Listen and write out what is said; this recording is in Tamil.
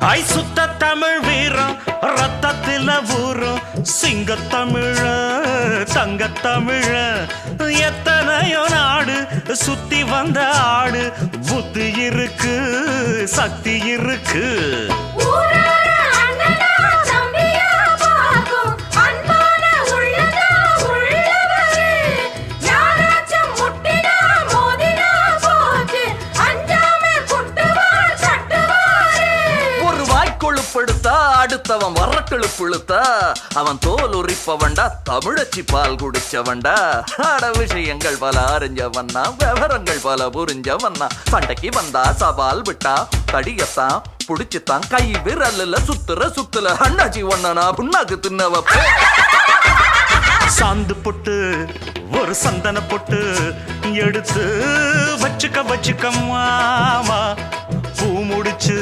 ஐ சுத்த தமிழ் வீரம் ரத்தத்தில ஊரும் சிங்கத்தமிழ தங்கத்தமிழ எத்தனையோ நாடு சுத்தி வந்த ஆடு புத்தி இருக்கு சக்தி இருக்கு அடுத்தவன் வரக்களு புழுத்தா அவன் தோல் உரிப்பவன்டா தமிழச்சி பால் குடிச்சவன்டா அட விஷயங்கள் பல அறிஞ்சவன்னா விவரங்கள் பல புரிஞ்சவன்னா சண்டைக்கு வந்தா சவால் விட்டா கடியத்தான் புடிச்சுத்தான் கை விரல்ல சுத்துல அண்ணாச்சி ஒண்ணனா புண்ணாக்கு தின்னவப்ப சாந்து பொட்டு ஒரு சந்தன பொட்டு எடுத்து வச்சுக்க மாமா பூ முடிச்சு